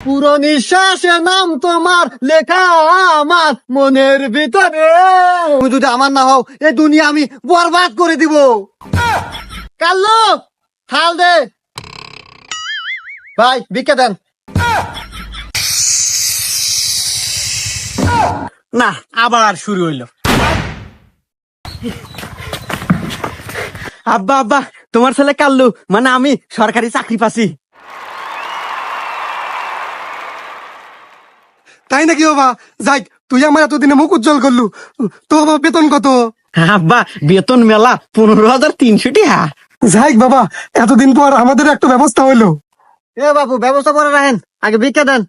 পুরো নিঃশ্বাসের নাম তোমার লেখা আমার মনের ভিতরে। তুমি যদি আমার না হও এই দুনিয়া আমি বরবাদ করে দিব। কাল্লু থাল দে ভাই, ভিক্ষা দেন। না, আবার শুরু হইলো। আব্বা আব্বা, তোমার ছেলে কাল্লু, মানে আমি সরকারি চাকরি পাচ্ছি। তাই নাকি বাবা? যাই, তুই আমার এতদিনে মুখ উজ্জ্বল করলু। তো বাবা বেতন কত? আব্বা, বেতন মেলা 15,300 টাকা। যাই বাবা, এতদিন পর আমাদের একটা ব্যবস্থা হইলো। এ বাবু, ব্যবস্থা করে রাখেন, আগে ভিক্ষা দেন।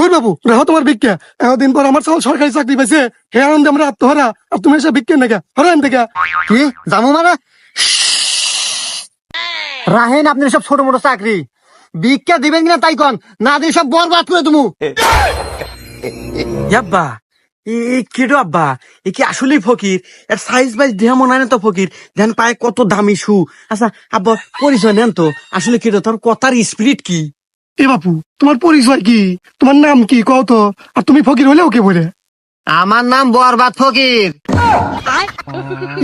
ওই বাবু, রাহো তোমার ভিক্ষা। এতদিন পর আমার সব সরকারি চাকরি পাইছে, হে আনন্দে আমরা আত্মহারা, আর তুমি এসে ভিক্ষা নাকি হরান থেকে? কি জামু মানে? রাহেন আপনি সব ছোট মোটো চাকরি, ভিক্ষা দিবেন কিনা তাই কন, না দিয়ে সব বরবাদ করে তুমি। আব্বা, কেডো আব্বা, এ কি আসলেই ফকির? এর সাইজ বাইজ দেহ মনে হয় না তো ফকির। ধ্যান পায় কত দামি শু। আচ্ছা আব্বা, পরিচয় নেন তো, আসলে কেডো, তোর কথার স্পিরিট কি? এ বাপু, তোমার পরিচয় কি? তোমার নাম কি কও তো? আর তুমি ফকির হলেও কে বলে? আমার নাম বরবাদ ফকির।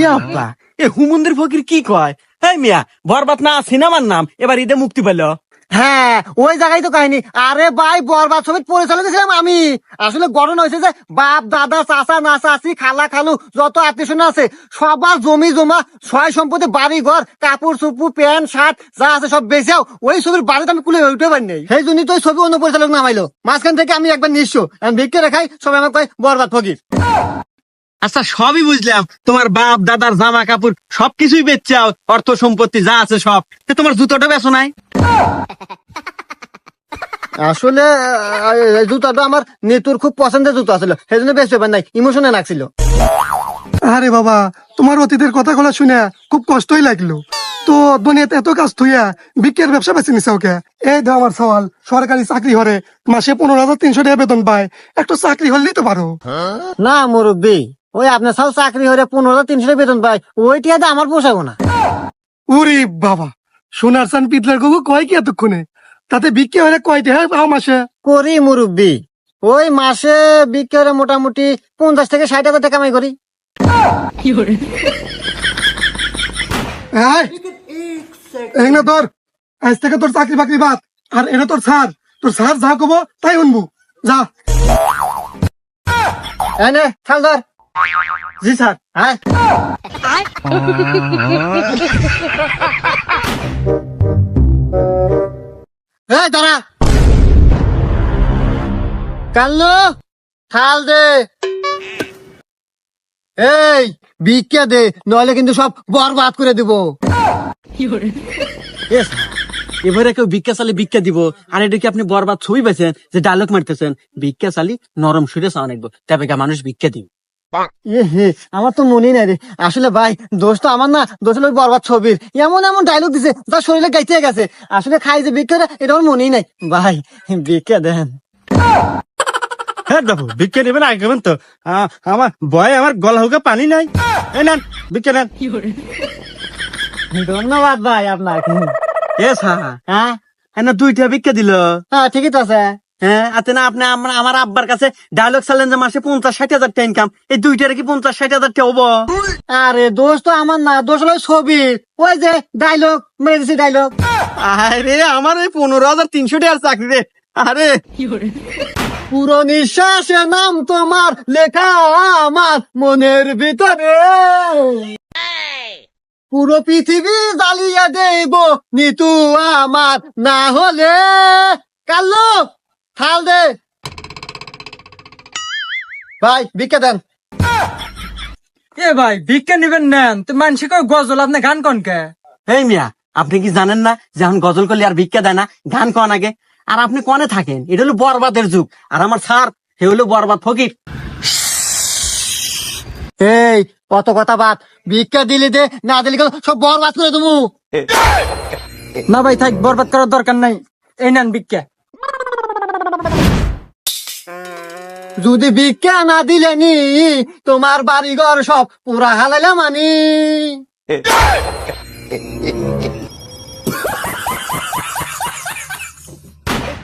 এ আব্বা, এ হুমন্দির ফকির কি কয়? এই মিয়া, বরবাদ না সিনেমার নাম এবার ঈদে মুক্তি পেল। হ্যাঁ, ওই জায়গায় তো কাহিনী। আরে ভাই, বরবাদ ছবির পরিচালক ছিলাম আমি। আসলে ঘটনা হয়েছে যে বাপ দাদা চাচা না চাচি খালা খালু যত আত্মীয় আছে সবার জমি জমা সয় সম্পত্তি বাড়ি ঘর কাপড় চুপু প্যান্ট শার্ট যা আছে সব বেচাও ওই ছবির বাড়িতে আমি কুলে উঠতে পারি নাই। সেই জন্যই তো ওই ছবি অন্য পরিচালক নামাইলো। মাঝখান থেকে আমি একবার নিঃস্ব, আমি ভিক্ষে রেখাই, সবাই আমাকে কয় বরবাদ ফকির। আচ্ছা, সবই বুঝলাম, তোমার বাপ দাদার জামা কাপড় সবকিছুই বেচাও, অর্থ সম্পত্তি যা আছে সব। তো তোমার জুতোটা বেচো নাই? আসলে এই জুতাটা আমার নেতুর খুব পছন্দের জুতো ছিল, সেই জন্য বেশ ব্যাপার নাই, ইমোশনে লাগছিল। আরে বাবা, তোমার অতীতের কথাগুলো শুনে খুব কষ্টই লাগলো। তো দুনিয়াতে এত কাজ থুইয়া বিক্রির ব্যবসা বেছে নিছে ওকে। এই দাও আমার সওয়াল, সরকারি চাকরি হরে মাসে 15,300 টাকা বেতন পায়, একটা চাকরি হলেই তো পারো। না মুরব্বী, ওই আপনার সব চাকরি হয়ে 15,300 বেতন পায়, ওই টিয়াতে আমার পোষাবো না। ওরে বাবা, সোনার চান পিতলার গগু কয় কি এতক্ষণে? তাতে বিক্রি হলে কয় টাকা পাও মাসে? করি মুরব্বী, ওই মাসে বিক্রি হলে মোটামুটি 50 থেকে 60 হাজার টাকা কামাই করি। এই না তোর, আজ থেকে তোর চাকরি বাকরি বাদ। আর এটা তোর স্যার, তোর স্যার যা কব তাই শুনবো। যা। এনে খেল ধর। জি স্যার। হ্যাঁ, এই দাঁড়া। কাল্লু থাল দে। এই ভিক্ষা দে, নইলে কিন্তু সব বরবাদ করে দিব। এবারে কেউ ভিক্ষা চালি ভিক্ষা দিব, আর এটা কি আপনি বরবাদ ছবি পাইছেন যে ডায়লগ মারতেছেন? ভিক্ষা চালি নরম সুরে চাওয়া নাকবো, তবে মানুষ ভিক্ষা দিব। আমার তো মনেই নাই রে। আসলে ভাই, দোষ তো আমার না, দোষ হলো ওই বরবাদ ছবির। এমন এমন ডায়লগ দিছে যা শরীরে গাইতে গেছে। আসলে খাই যে ভিক্ষা, এটা আমার মনেই নাই। ভাই ভিক্ষা দেন। হ্যাঁ বাবু, ভিক্ষা নেবেন আগে করবেন তো। আমার ভয়ে আমার গলা হুকে পানি নাই। এই নেন ভিক্ষা নেন। ধন্যবাদ ভাই আপনার। এ স্যার, হ্যাঁ না 2টা ভিক্ষা দিল। হ্যাঁ, ঠিকই তো আছে। হ্যাঁ, আতে না আপনি আমার আব্বার কাছে ডায়লগ চালেন যে মাসে 50-60 হাজার টাকা ইনকাম, এই 2টার কি 50-60 হাজার টাকা হবো? আরে দোষ তো আমার না, দোষ হলো ওই ছবির। ওই যে ডায়লগ মেরে দিছি, ডায়লগ। আরে আমার ওই 15,300 টাকার চাকরি রে। আরে পুরো নিঃশ্বাসের নাম তোমার লেখা আমার মনের ভিতরে। পুরো পৃথিবী জ্বালিয়ে দেব নিতু আমার না হলে। কাল্লু থাল দে ভাই, ভিক্ষা দেন। এ ভাই, ভিক্ষা নিবেন নেন তো, মানুষ কয় গজল, আপনি গান কন কে? এই মিয়া, আপনি কি জানেন না যে এখন গজল করলে আর ভিক্ষা দেয় না, গান কন আগে? আর আপনি কনে থাকেন? এটা হলো বরবাদের যুগ, আর আমার স্যার হে হলো বরবাদ ফকির। এই কত কথা বাদ, ভিক্ষা দিলে দে, না দিলে কিন্তু সব বরবাদ করে দেবো। না ভাই থাক, বরবাদ করার দরকার নাই, এই নেন ভিক্ষা। যদি ভিক্ষা না দিলে নি তোমার বাড়ি ঘর সব পুরা হালাইলাম মানি।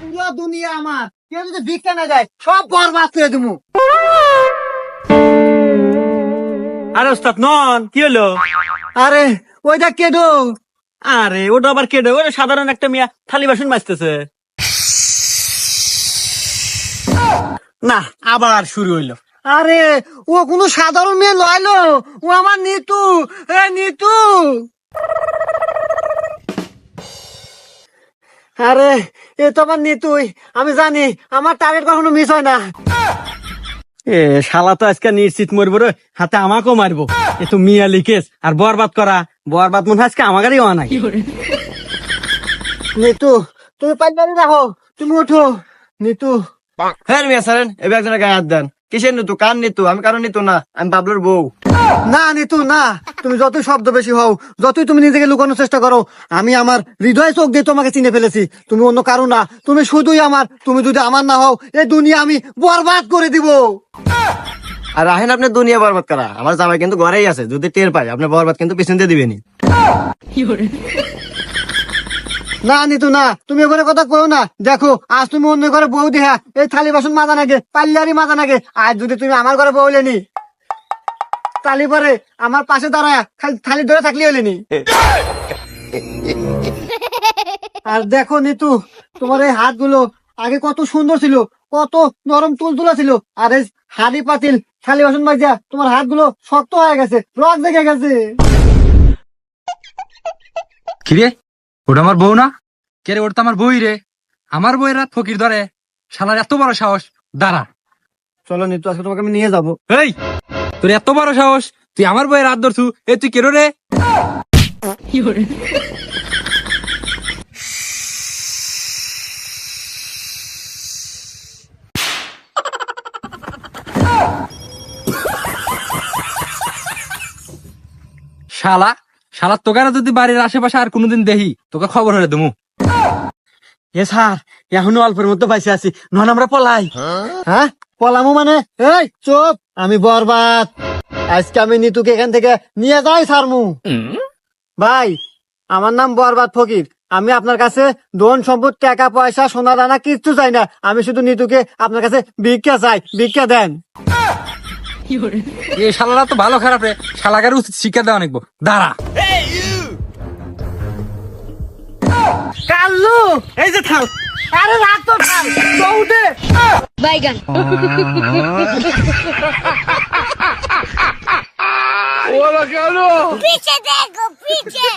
পুরো দুনিয়া আমার, কেউ যদি ভিক্ষা না দেয় সব বরবাদ করে দেবো। আরে ওস্তাদ নন, কি হলো? আরে ওইটা কেডো? আরে ওটা আবার কেডে? ওটা সাধারণ একটা মিয়া থালি বাসন মাজতেছে। না, আবার শুরু হইলো। আরে ও কোনো সাধারণ মেয়ে লয়লো, ও আমার নিতু। এ নিতু, আরে এ তো আমার নিতুই। আমি জানি আমার টার্গেট কখনো মিস হয় না। এ শালা তো আজকে নিশ্চিত মরবো রে, হাতে আমাকেও মারবো। এ তো মিয়া লিকেস আর বরবাদ করা, বরবাদ মনে হয় আজকে আমাদেরই হওয়া নাই। নিতু তুমি পাইলারি রাখো, তুমি ওঠো। নিতু, হ্যাঁ মিয়া সারেন, এবার একজনের গায়ে হাত দেন। কিসের নিতু? কার নিতু? আমি কারো নিতু না, আমি বাবলুর বউ। না নিতু না, তুমি যতই শব্দ বেশি হও, যতই তুমি নিজেকে লুকানোর চেষ্টা করো, আমি আমার হৃদয় চোখ দিয়ে তোমাকে চিনে ফেলেছি। তুমি অন্য কারো না, তুমি শুধুই আমার। তুমি যদি আমার না হও, এই দুনিয়া আমি বরবাদ করে দিব। আর রাহেন আপনি দুনিয়া বরবাদ করা, আমার জামাই কিন্তু ঘরেই আছে, যদি টের পাই আপনি বরবাদ কিন্তু পিছন দিয়ে দিবেনি। না নিতু না, তুমি ওখানে কথা কো না। দেখো আজ তুমি অন্য ঘরে বউ দেখা এই থালি বাসন মাজা নাগে, পাল্লারি মাজা নাগে। আজ যদি তুমি আমার ঘরে বউ লেনি, তালি পরে আমার পাশে দাঁড়ায় খালি থালি ধরে থাকলে হলেনি। আর দেখো নিতু, তোমার এই হাতগুলো আগে কত সুন্দর ছিল, কত নরম তুলতুলা ছিল। আর এই হাড়ি পাতিল থালি বাসন মাজিয়া তোমার হাতগুলো শক্ত হয়ে গেছে, রক দেখে গেছে। কিরে, ওটা আমার বউ না? কে রে? ওটা তো আমার বই রে। আমার বইয়ের রাত ফকির ধরে, শালার এত বড় সাহস! দাঁড়া, চলো নিতু, আজকে তোমাকে আমি নিয়ে যাবো। এই তোর এত বড় সাহস, তুই আমার বইয়ের রাত ধরছু? এ তুই কেরো রে? শালা শালা তোকে না যদি বাড়ির আশেপাশে আর কোনোদিন দেখি, তোকে খবর হলে দেবো। এ স্যার, এখনো অল্পের মধ্যে বাইসে আছি, নন আমরা পলাই। হ্যাঁ পলামু মানে? এই চুপ, আমি বরবাদ। আজকে আমি নিতুকে এখান থেকে নিয়ে যাই ছাড়মু। ভাই, আমার নাম বরবাদ ফকির। আমি আপনার কাছে ধন সম্পদ, টাকা পয়সা, সোনা দানা কিচ্ছু চাই না। আমি শুধু নিতুকে আপনার কাছে ভিক্ষা চাই, ভিক্ষা দেন। এই শালারা তো ভালো খারাপ রে, শালাকার উচিত শিক্ষা দেওয়া অনেক। দাঁড়া, কাল্লু, এই যে থাল, আরে রাখ তো, থাল দৌড়ে। বাইগান पीछे देखो पीछे